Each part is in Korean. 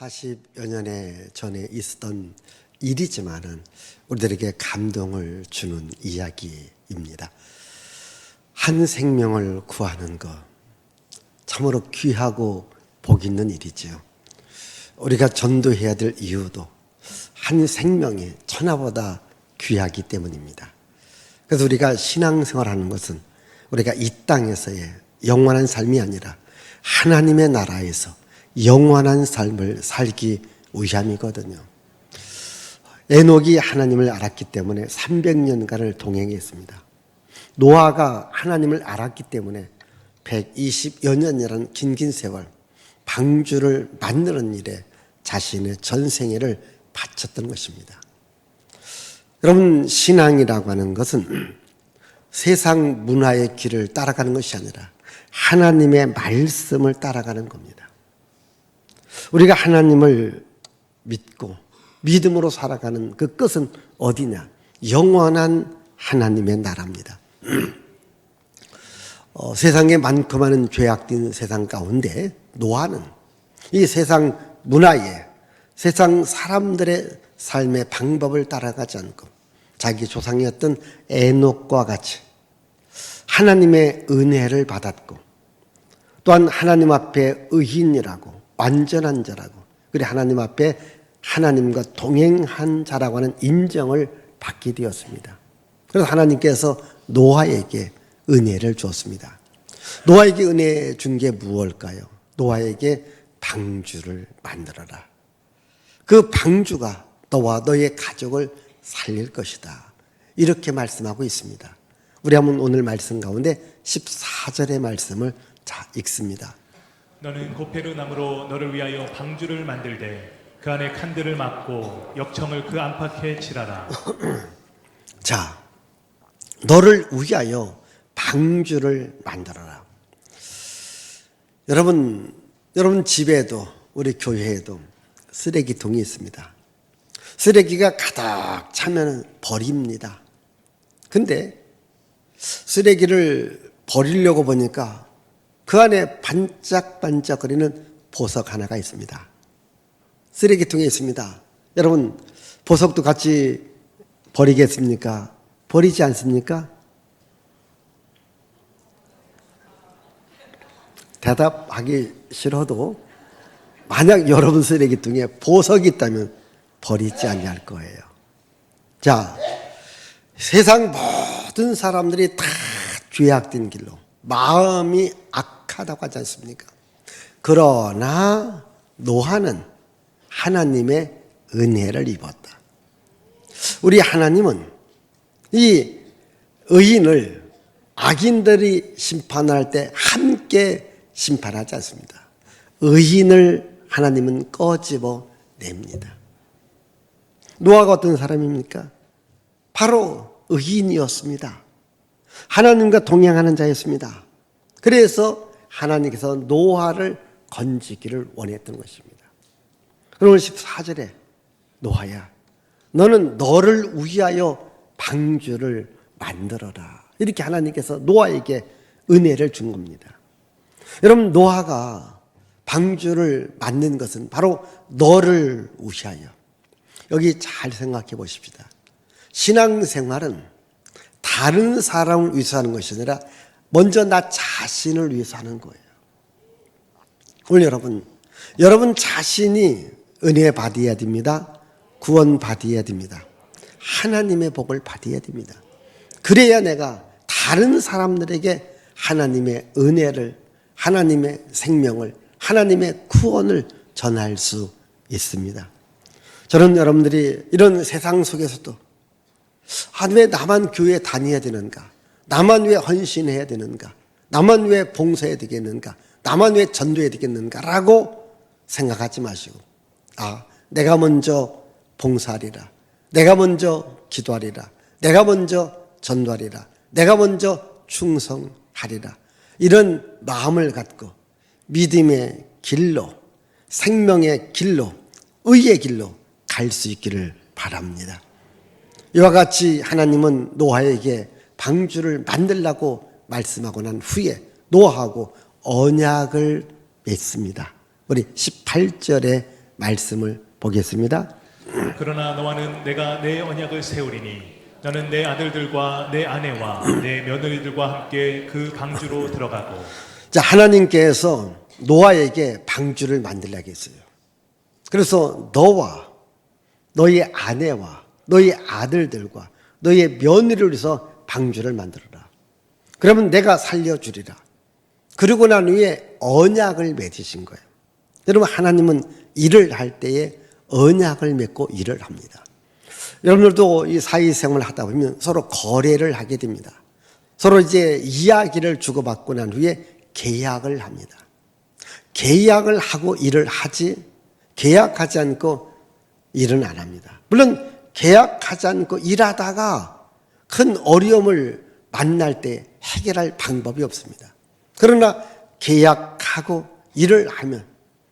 40여 년에 전에 있었던 일이지만은 우리들에게 감동을 주는 이야기입니다. 한 생명을 구하는 것, 참으로 귀하고 복 있는 일이지요. 우리가 전도해야 될 이유도 한 생명이 천하보다 귀하기 때문입니다. 그래서 우리가 신앙생활하는 것은 우리가 이 땅에서의 영원한 삶이 아니라 하나님의 나라에서 영원한 삶을 살기 위함이거든요. 에녹이 하나님을 알았기 때문에 300년간을 동행했습니다. 노아가 하나님을 알았기 때문에 120여 년이라는 긴 세월 방주를 만드는 일에 자신의 전생애를 바쳤던 것입니다. 여러분, 신앙이라고 하는 것은 세상 문화의 길을 따라가는 것이 아니라 하나님의 말씀을 따라가는 겁니다. 우리가 하나님을 믿고 믿음으로 살아가는 그 끝은 어디냐? 영원한 하나님의 나라입니다. 세상에 많고 많은 죄악된 세상 가운데 노아는 이 세상 문화에 세상 사람들의 삶의 방법을 따라가지 않고 자기 조상이었던 에녹과 같이 하나님의 은혜를 받았고 또한 하나님 앞에 의인이라고 완전한 자라고 그리고 하나님 앞에 하나님과 동행한 자라고 하는 인정을 받게 되었습니다. 그래서 하나님께서 노아에게 은혜를 주었습니다. 노아에게 은혜 준 게 무엇일까요? 노아에게 방주를 만들어라. 그 방주가 너와 너의 가족을 살릴 것이다. 이렇게 말씀하고 있습니다. 우리 한번 오늘 말씀 가운데 14절의 말씀을 읽습니다. 너는 고페르 나무로 너를 위하여 방주를 만들되 그 안에 칸들을 막고 역청을 그 안팎에 칠하라. 자, 너를 위하여 방주를 만들어라. 여러분 집에도 우리 교회에도 쓰레기통이 있습니다. 쓰레기가 가득 차면 버립니다. 근데 쓰레기를 버리려고 보니까 그 안에 반짝반짝거리는 보석 하나가 있습니다. 쓰레기통에 있습니다. 여러분, 보석도 같이 버리겠습니까? 버리지 않습니까? 대답하기 싫어도 만약 여러분 쓰레기통에 보석이 있다면 버리지 않을 거예요. 자, 세상 모든 사람들이 다 죄악된 길로 마음이 악하다고 하지 않습니까? 그러나 노아는 하나님의 은혜를 입었다. 우리 하나님은 이 의인을 악인들이 심판할 때 함께 심판하지 않습니다. 의인을 하나님은 꺼집어 냅니다. 노아가 어떤 사람입니까? 바로 의인이었습니다. 하나님과 동행하는 자였습니다. 그래서 하나님께서 노아를 건지기를 원했던 것입니다. 그럼 14절에 노아야, 너는 너를 위하여 방주를 만들어라. 이렇게 하나님께서 노아에게 은혜를 준 겁니다. 여러분, 노아가 방주를 만든 것은 바로 너를 위하여. 여기 잘 생각해 보십시다. 신앙생활은 다른 사람을 위해서 하는 것이 아니라 먼저 나 자신을 위해서 하는 거예요. 오늘 여러분 자신이 은혜 받아야 됩니다. 구원 받아야 됩니다. 하나님의 복을 받아야 됩니다. 그래야 내가 다른 사람들에게 하나님의 은혜를, 하나님의 생명을, 하나님의 구원을 전할 수 있습니다. 저는 여러분들이 이런 세상 속에서도 왜 나만 교회에 다녀야 되는가? 나만 왜 헌신해야 되는가? 나만 왜 봉사해야 되겠는가? 나만 왜 전도해야 되겠는가? 라고 생각하지 마시고 내가 먼저 봉사하리라. 내가 먼저 기도하리라. 내가 먼저 전도하리라. 내가 먼저 충성하리라. 이런 마음을 갖고 믿음의 길로, 생명의 길로, 의의 길로 갈 수 있기를 바랍니다. 이와 같이 하나님은 노아에게 방주를 만들라고 말씀하고 난 후에 노아하고 언약을 맺습니다. 우리 18절의 말씀을 보겠습니다. 그러나 너와는 내가 내 언약을 세우리니 너는 내 아들들과 내 아내와 내 며느리들과 함께 그 방주로 들어가고. 자, 하나님께서 노아에게 방주를 만들라고 했어요. 그래서 너와 너의 아내와 너의 아들들과 너의 며느리를 위해서 방주를 만들어라. 그러면 내가 살려주리라. 그러고 난 후에 언약을 맺으신 거예요. 여러분, 하나님은 일을 할 때에 언약을 맺고 일을 합니다. 여러분들도 이 사회생활을 하다 보면 서로 거래를 하게 됩니다. 서로 이제 이야기를 주고받고 난 후에 계약을 합니다. 계약을 하고 일을 하지, 계약하지 않고 일은 안 합니다. 물론 계약하지 않고 일하다가 큰 어려움을 만날 때 해결할 방법이 없습니다. 그러나 계약하고 일을 하면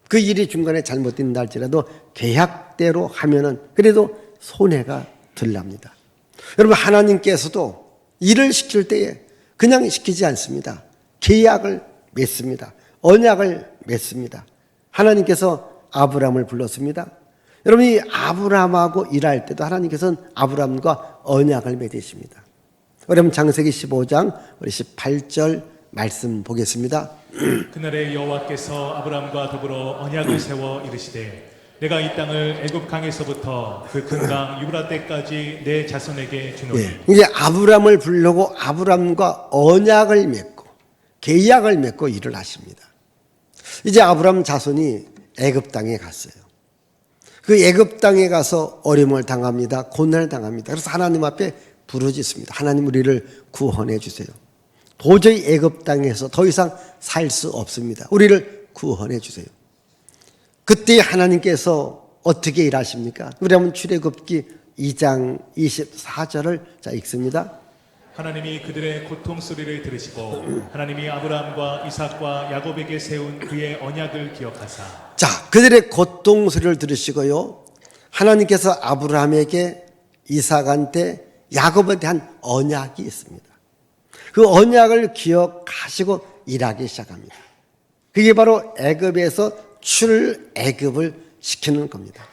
그 일이 중간에 잘못된다 할지라도 계약대로 하면은 그래도 손해가 덜 납니다. 여러분, 하나님께서도 일을 시킬 때에 그냥 시키지 않습니다. 계약을 맺습니다. 언약을 맺습니다. 하나님께서 아브라함을 불렀습니다. 여러분, 이 아브라함하고 일할 때도 하나님께서는 아브라함과 언약을 맺으십니다. 여러분, 창세기 15장 우리 18절 말씀 보겠습니다. 그날에 여호와께서 아브라함과 더불어 언약을 세워 이르시되 내가 이 땅을 애굽 강에서부터 그 큰 강 유브라데까지 내 자손에게 주노니. 이제 아브라함을 부르고 아브라함과 언약을 맺고 계약을 맺고 일을 하십니다. 이제 아브라함 자손이 애굽 땅에 갔어요. 그 애굽 땅에 가서 어려움을 당합니다. 고난을 당합니다. 그래서 하나님 앞에 부르짖습니다. 하나님, 우리를 구원해 주세요. 도저히 애굽 땅에서 더 이상 살 수 없습니다. 우리를 구원해 주세요. 그때 하나님께서 어떻게 일하십니까? 우리 한번 출애굽기 2장 24절을 자 읽습니다. 하나님이 그들의 고통 소리를 들으시고 하나님이 아브라함과 이삭과 야곱에게 세운 그의 언약을 기억하사. 자, 그들의 고통 소리를 들으시고요. 하나님께서 아브라함에게, 이삭한테, 야곱한테 한 언약이 있습니다. 그 언약을 기억하시고 일하기 시작합니다. 그게 바로 애굽에서 출애굽을 시키는 겁니다.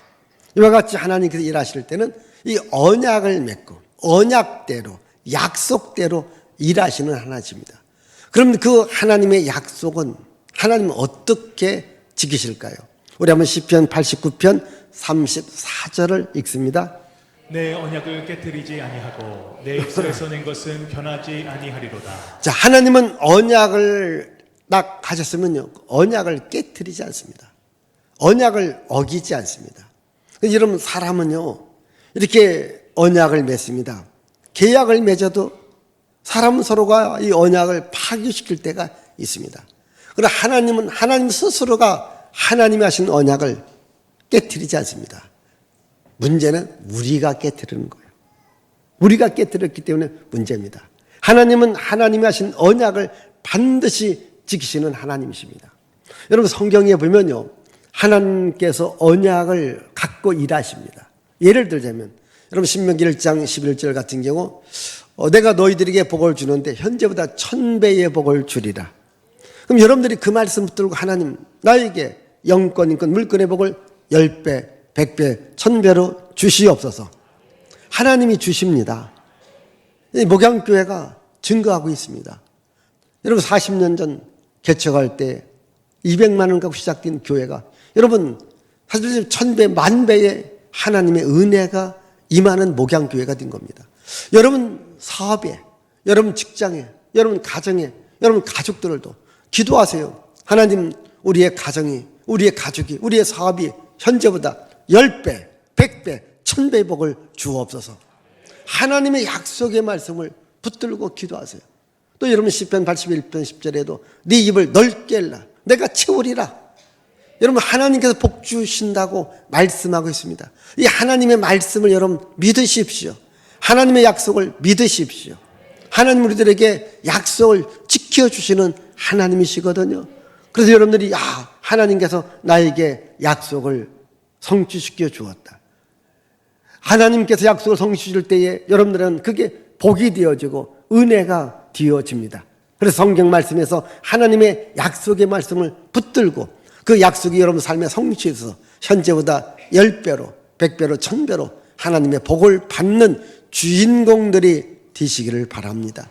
이와 같이 하나님께서 일하실 때는 이 언약을 맺고 언약대로, 약속대로 일하시는 하나님입니다. 그럼 그 하나님의 약속은 하나님은 어떻게 지키실까요? 우리 한번 시편 89편 34절을 읽습니다. 내 언약을 깨뜨리지 아니하고 내 입술에서 낸 것은 변하지 아니하리로다. 자, 하나님은 언약을 딱 하셨으면요, 언약을 깨뜨리지 않습니다. 언약을 어기지 않습니다. 여러분, 사람은요, 이렇게 언약을 맺습니다. 계약을 맺어도 사람은 서로가 이 언약을 파기시킬 때가 있습니다. 그러나 하나님은 하나님 스스로가 하나님이 하신 언약을 깨뜨리지 않습니다. 문제는 우리가 깨뜨리는 거예요. 우리가 깨뜨렸기 때문에 문제입니다. 하나님은 하나님이 하신 언약을 반드시 지키시는 하나님이십니다. 여러분, 성경에 보면요, 하나님께서 언약을 갖고 일하십니다. 예를 들자면 여러분, 신명기 1장 11절 같은 경우 내가 너희들에게 복을 주는데 현재보다 1000배의 복을 주리라. 그럼 여러분들이 그 말씀 붙들고 하나님, 나에게 영권인권 물권의 복을 10배, 100배, 1000배로 주시옵소서. 하나님이 주십니다. 이 목양교회가 증거하고 있습니다. 여러분, 40년 전 개척할 때 200만 원 갖고 시작된 교회가 여러분 사실 1000배, 10,000배의 하나님의 은혜가 임하는 목양교회가 된 겁니다. 여러분 사업에, 여러분 직장에, 여러분 가정에, 여러분 가족들도 기도하세요. 하나님, 우리의 가정이, 우리의 가족이, 우리의 사업이 현재보다 10배, 100배, 1000배의 복을 주옵소서. 하나님의 약속의 말씀을 붙들고 기도하세요. 또 여러분 시편 81편 10절에도 네 입을 넓게 열라 내가 채우리라. 여러분, 하나님께서 복 주신다고 말씀하고 있습니다. 이 하나님의 말씀을 여러분 믿으십시오. 하나님의 약속을 믿으십시오. 하나님 우리들에게 약속을 지켜주시는 하나님이시거든요. 그래서 여러분들이 하나님께서 나에게 약속을 성취시켜 주었다. 하나님께서 약속을 성취해 줄 때에 여러분들은 그게 복이 되어지고 은혜가 되어집니다. 그래서 성경 말씀에서 하나님의 약속의 말씀을 붙들고 그 약속이 여러분 삶의 성취에 있어서 현재보다 10배로, 100배로, 1000배로 하나님의 복을 받는 주인공들이 되시기를 바랍니다.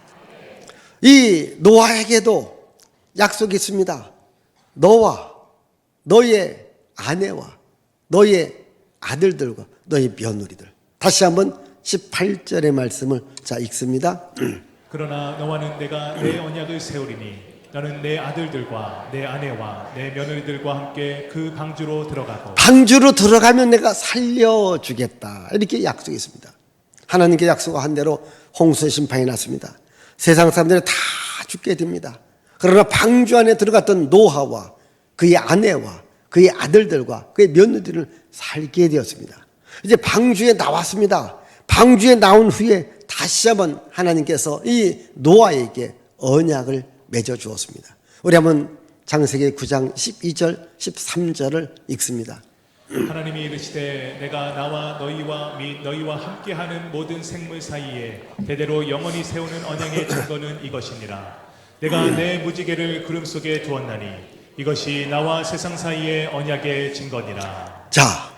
이 노아에게도 약속이 있습니다. 너와 너의 아내와 너의 아들들과 너의 며느리들. 다시 한번 18절의 말씀을 자 읽습니다. 그러나 너와는 내가 내 언약을 세우리니 너는 내 아들들과 내 아내와 내 며느리들과 함께 그 방주로 들어가고 방주로 들어가면 내가 살려주겠다. 이렇게 약속이 있습니다. 하나님께 약속한 대로 홍수 심판이 났습니다. 세상 사람들이 다 죽게 됩니다. 그러나 방주 안에 들어갔던 노아와 그의 아내와 그의 아들들과 그의 며느리들을 살게 되었습니다. 이제 방주에 나왔습니다. 방주에 나온 후에 다시 한번 하나님께서 이 노아에게 언약을 맺어 주었습니다. 우리 한번 창세기 9장 12절 13절을 읽습니다. 하나님이 이르시되 내가 나와 너희와 및 너희와 함께하는 모든 생물 사이에 대대로 영원히 세우는 언약의 증거는 이것이니라. 내가 내 무지개를 구름 속에 두었나니 이것이 나와 세상 사이의 언약의 증거니라. 자,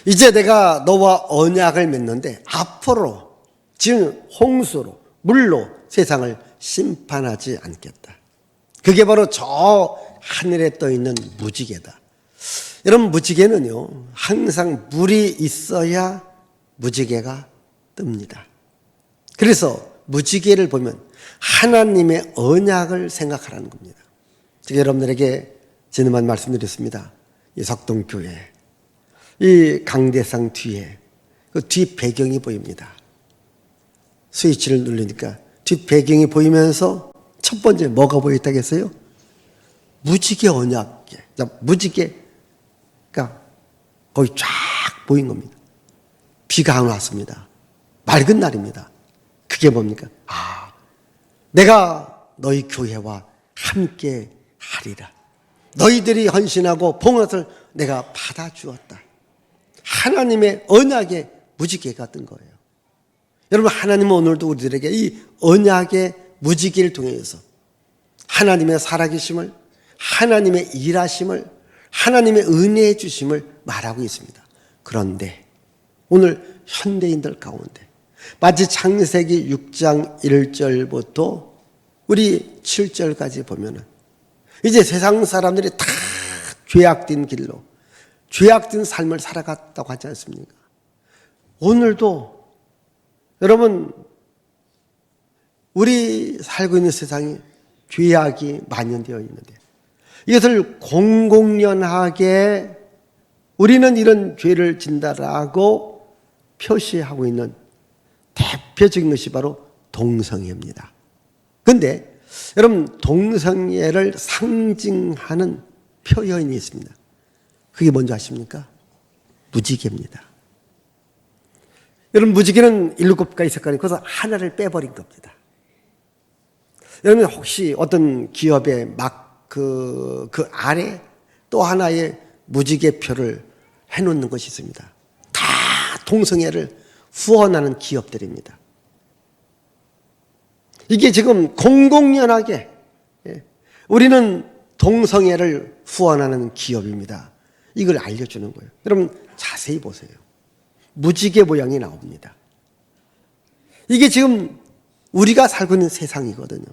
이제 내가 너와 언약을 맺는데 앞으로 지금 홍수로 물로 세상을 심판하지 않겠다. 그게 바로 저 하늘에 떠 있는 무지개다. 여러분, 무지개는요 항상 물이 있어야 무지개가 뜹니다. 그래서 무지개를 보면 하나님의 언약을 생각하라는 겁니다. 제가 여러분들에게 지난번 말씀드렸습니다. 이 석동교회 이 강대상 뒤에 그 뒤 배경이 보입니다. 스위치를 누르니까 뒤 배경이 보이면서 첫 번째 뭐가 보였다겠어요? 무지개 언약계. 무지개가 거의 쫙 보인 겁니다. 비가 안 왔습니다. 맑은 날입니다. 그게 뭡니까? 내가 너희 교회와 함께 하리라. 너희들이 헌신하고 봉헌을 내가 받아주었다. 하나님의 언약의 무지개가 뜬 거예요. 여러분, 하나님은 오늘도 우리들에게 이 언약의 무지개를 통해서 하나님의 살아계심을, 하나님의 일하심을, 하나님의 은혜의 주심을 말하고 있습니다. 그런데 오늘 현대인들 가운데 마치 창세기 6장 1절부터 우리 7절까지 보면은 이제 세상 사람들이 다 죄악된 길로 죄악된 삶을 살아갔다고 하지 않습니까? 오늘도 여러분, 우리 살고 있는 세상이 죄악이 만연되어 있는데 이것을 공공연하게 우리는 이런 죄를 진다라고 표시하고 있는 대표적인 것이 바로 동성애입니다. 그런데 여러분, 동성애를 상징하는 표현이 있습니다. 그게 뭔지 아십니까? 무지개입니다. 여러분, 무지개는 7가지 색깔이 있어서 하나를 빼버린 겁니다. 여러분, 혹시 어떤 기업의 그 아래 또 하나의 무지개표를 해놓는 것이 있습니다. 다 동성애를 후원하는 기업들입니다. 이게 지금 공공연하게 우리는 동성애를 후원하는 기업입니다. 이걸 알려주는 거예요. 여러분, 자세히 보세요. 무지개 모양이 나옵니다. 이게 지금 우리가 살고 있는 세상이거든요.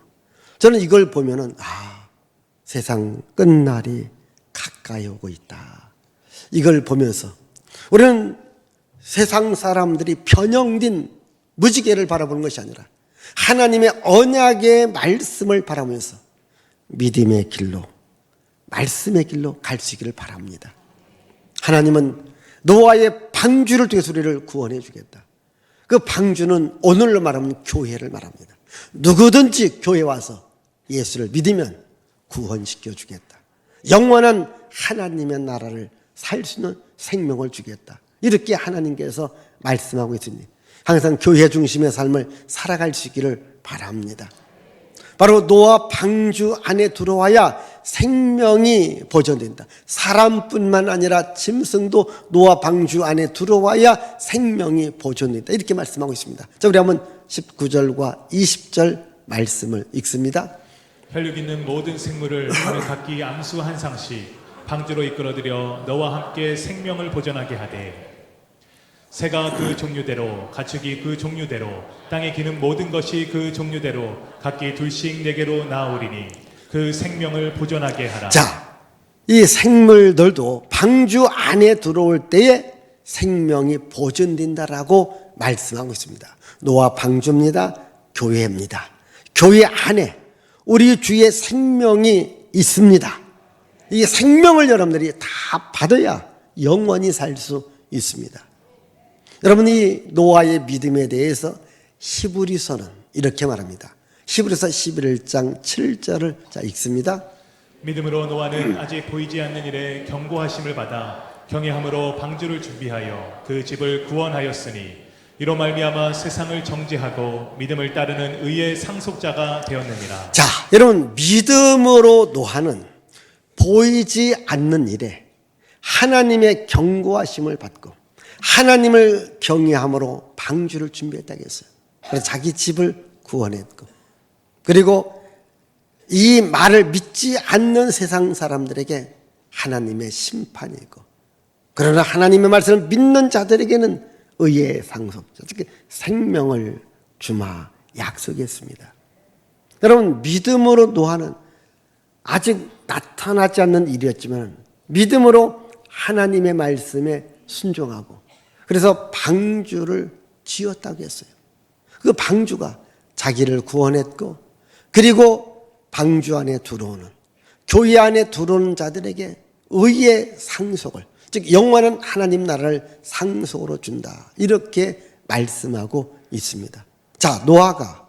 저는 이걸 보면은 세상 끝날이 가까이 오고 있다. 이걸 보면서 우리는 세상 사람들이 변형된 무지개를 바라보는 것이 아니라 하나님의 언약의 말씀을 바라보면서 믿음의 길로, 말씀의 길로 갈 수 있기를 바랍니다. 하나님은 노아의 방주를 통해서 우리를 구원해 주겠다. 그 방주는 오늘로 말하면 교회를 말합니다. 누구든지 교회 와서 예수를 믿으면 구원시켜 주겠다. 영원한 하나님의 나라를 살 수 있는 생명을 주겠다. 이렇게 하나님께서 말씀하고 있으니 항상 교회 중심의 삶을 살아갈 수 있기를 바랍니다. 바로 노아 방주 안에 들어와야 생명이 보존된다. 사람뿐만 아니라 짐승도 노아 방주 안에 들어와야 생명이 보존된다. 이렇게 말씀하고 있습니다. 자, 우리 한번 19절과 20절 말씀을 읽습니다. 혈육 있는 모든 생물을 하늘 각기 암수 한 상씩 방주로 이끌어들여 너와 함께 생명을 보존하게 하되 새가 그 종류대로 가축이 그 종류대로 땅에 기는 모든 것이 그 종류대로 각기 둘씩 내게로 나아오리니 그 생명을 보존하게 하라. 자, 이 생물들도 방주 안에 들어올 때에 생명이 보존된다라고 말씀하고 있습니다. 노아 방주입니다. 교회입니다. 교회 안에 우리 주의 생명이 있습니다. 이 생명을 여러분들이 다 받아야 영원히 살 수 있습니다. 여러분이 노아의 믿음에 대해서 히브리서는 이렇게 말합니다. 히브리서 11장 7절을 자 읽습니다. 믿음으로 노아는 아직 보이지 않는 일에 경고하심을 받아 경외함으로 방주를 준비하여 그 집을 구원하였으니 이로 말미암아 세상을 정죄하고 믿음을 따르는 의의 상속자가 되었느니라. 자, 여러분 믿음으로 노아는 보이지 않는 일에 하나님의 경고하심을 받고 하나님을 경외함으로 방주를 준비했다고 했어요. 그래서 자기 집을 구원했고 그리고 이 말을 믿지 않는 세상 사람들에게 하나님의 심판이 있고 그러나 하나님의 말씀을 믿는 자들에게는 의의 상속자, 즉 생명을 주마 약속했습니다. 여러분 믿음으로 노아는 아직 나타나지 않는 일이었지만 믿음으로 하나님의 말씀에 순종하고 그래서 방주를 지었다고 했어요. 그 방주가 자기를 구원했고 그리고 방주 안에 들어오는 교회 안에 들어오는 자들에게 의의 상속을 즉 영원한 하나님 나라를 상속으로 준다 이렇게 말씀하고 있습니다. 자, 노아가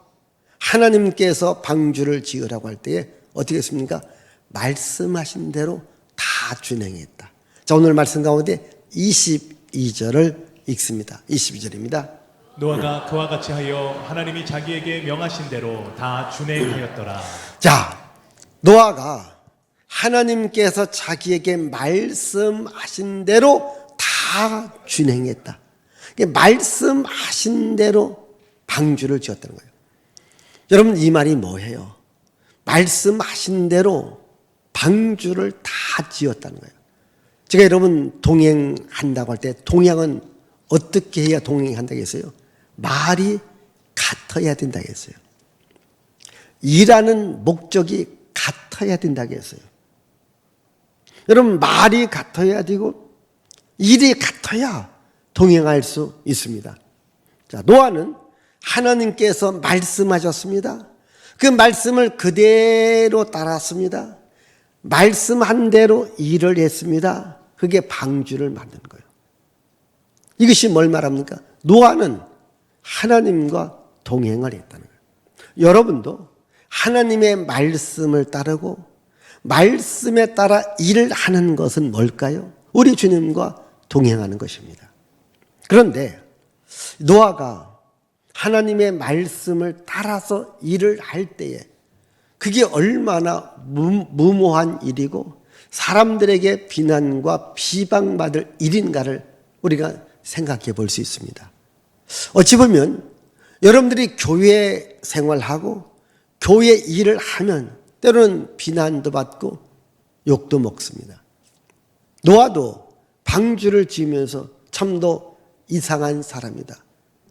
하나님께서 방주를 지으라고 할 때에 어떻게 했습니까? 말씀하신 대로 다 준행했다. 자, 오늘 말씀 가운데 22절을 읽습니다. 22절입니다. 노아가 그와 같이 하여 하나님이 자기에게 명하신 대로 다 준행하였더라. 자, 노아가 하나님께서 자기에게 말씀하신 대로 다 준행했다. 말씀하신 대로 방주를 지었다는 거예요. 여러분 이 말이 뭐예요? 말씀하신 대로 방주를 다 지었다는 거예요. 제가 여러분 동행한다고 할 때 동행은 어떻게 해야 동행한다고 했어요? 말이 같아야 된다고 했어요. 일하는 목적이 같아야 된다고 했어요. 여러분 말이 같아야 되고 일이 같아야 동행할 수 있습니다. 자, 노아는 하나님께서 말씀하셨습니다. 그 말씀을 그대로 따랐습니다. 말씀한 대로 일을 했습니다. 그게 방주를 만든 거예요. 이것이 뭘 말합니까? 노아는 하나님과 동행을 했다는 거예요. 여러분도 하나님의 말씀을 따르고 말씀에 따라 일을 하는 것은 뭘까요? 우리 주님과 동행하는 것입니다. 그런데 노아가 하나님의 말씀을 따라서 일을 할 때에 그게 얼마나 무모한 일이고 사람들에게 비난과 비방받을 일인가를 우리가 생각해 볼 수 있습니다. 어찌 보면 여러분들이 교회 생활하고 교회 일을 하면 때로는 비난도 받고 욕도 먹습니다. 노아도 방주를 지으면서 참도 이상한 사람이다.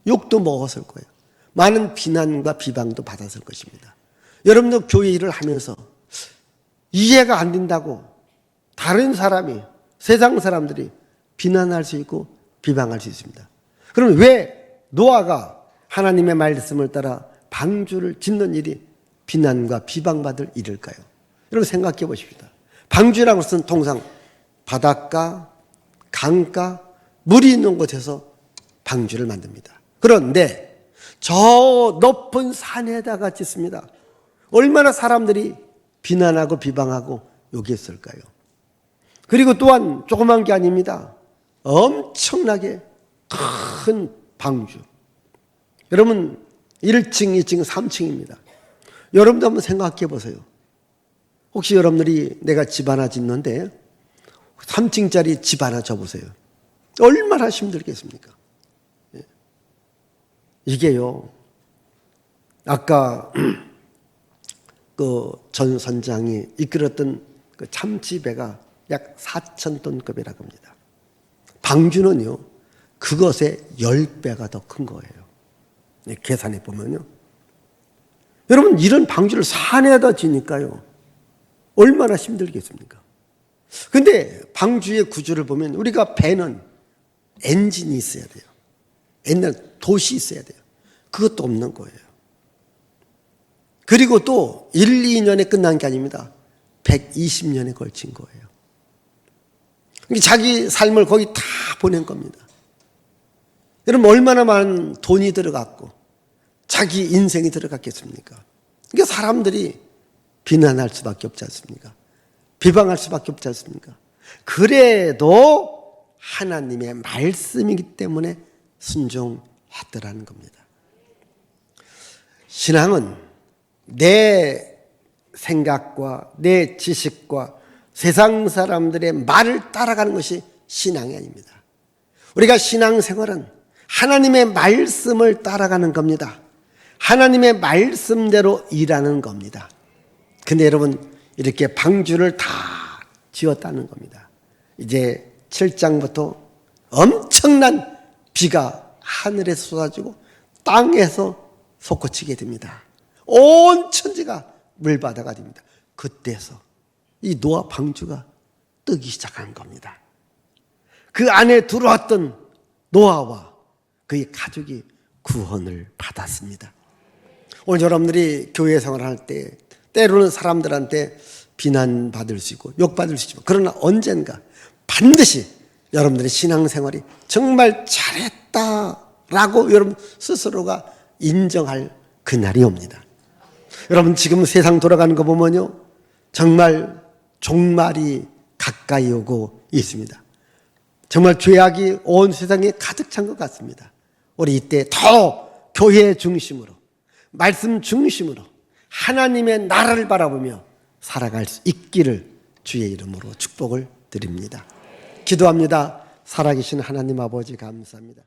욕도 먹었을 거예요. 많은 비난과 비방도 받았을 것입니다. 여러분도 교회 일을 하면서 이해가 안 된다고 다른 사람이 세상 사람들이 비난할 수 있고 비방할 수 있습니다. 그럼 왜 노아가 하나님의 말씀을 따라 방주를 짓는 일이 비난과 비방받을 일일까요? 여러분 생각해 보십시다. 방주라는 것은 통상 바닷가, 강가, 물이 있는 곳에서 방주를 만듭니다. 그런데 저 높은 산에다가 짓습니다. 얼마나 사람들이 비난하고 비방하고 욕했을까요? 그리고 또한 조그만 게 아닙니다. 엄청나게 큰 방주. 여러분 1층, 2층, 3층입니다. 여러분도 한번 생각해 보세요. 혹시 여러분들이 내가 집 하나 짓는데 3층짜리 집 하나 져보세요. 얼마나 힘들겠습니까? 이게요. 아까 그 전 선장이 이끌었던 그 참치배가 약 4,000톤급이라고 합니다. 방주는요, 그것의 10배가 더 큰 거예요. 계산해 보면요. 여러분, 이런 방주를 산에다 지니까요, 얼마나 힘들겠습니까? 근데 방주의 구조를 보면 우리가 배는 엔진이 있어야 돼요. 옛날 돛이 있어야 돼요. 그것도 없는 거예요. 그리고 또 1, 2년에 끝난 게 아닙니다. 120년에 걸친 거예요. 자기 삶을 거기 다 보낸 겁니다. 여러분, 얼마나 많은 돈이 들어갔고 자기 인생이 들어갔겠습니까? 그러니까 사람들이 비난할 수밖에 없지 않습니까? 비방할 수밖에 없지 않습니까? 그래도 하나님의 말씀이기 때문에 순종했더라는 겁니다. 신앙은 내 생각과 내 지식과 세상 사람들의 말을 따라가는 것이 신앙이 아닙니다. 우리가 신앙생활은 하나님의 말씀을 따라가는 겁니다. 하나님의 말씀대로 일하는 겁니다. 근데 여러분, 이렇게 방주를 다 지었다는 겁니다. 이제 7장부터 엄청난 비가 하늘에서 쏟아지고 땅에서 솟구치게 됩니다. 온 천지가 물바다가 됩니다. 그때서 이 노아 방주가 뜨기 시작한 겁니다. 그 안에 들어왔던 노아와 그의 가족이 구원을 받았습니다. 오늘 여러분들이 교회 생활할 때 때로는 사람들한테 비난받을 수 있고 욕받을 수 있지만, 그러나 언젠가 반드시 여러분들의 신앙생활이 정말 잘했다라고 여러분 스스로가 인정할 그날이 옵니다. 여러분, 지금 세상 돌아가는 거 보면요, 정말 종말이 가까이 오고 있습니다. 정말 죄악이 온 세상에 가득 찬 것 같습니다. 우리 이때 더 교회 중심으로, 말씀 중심으로 하나님의 나라를 바라보며 살아갈 수 있기를 주의 이름으로 축복을 드립니다. 기도합니다. 살아계신 하나님 아버지, 감사합니다.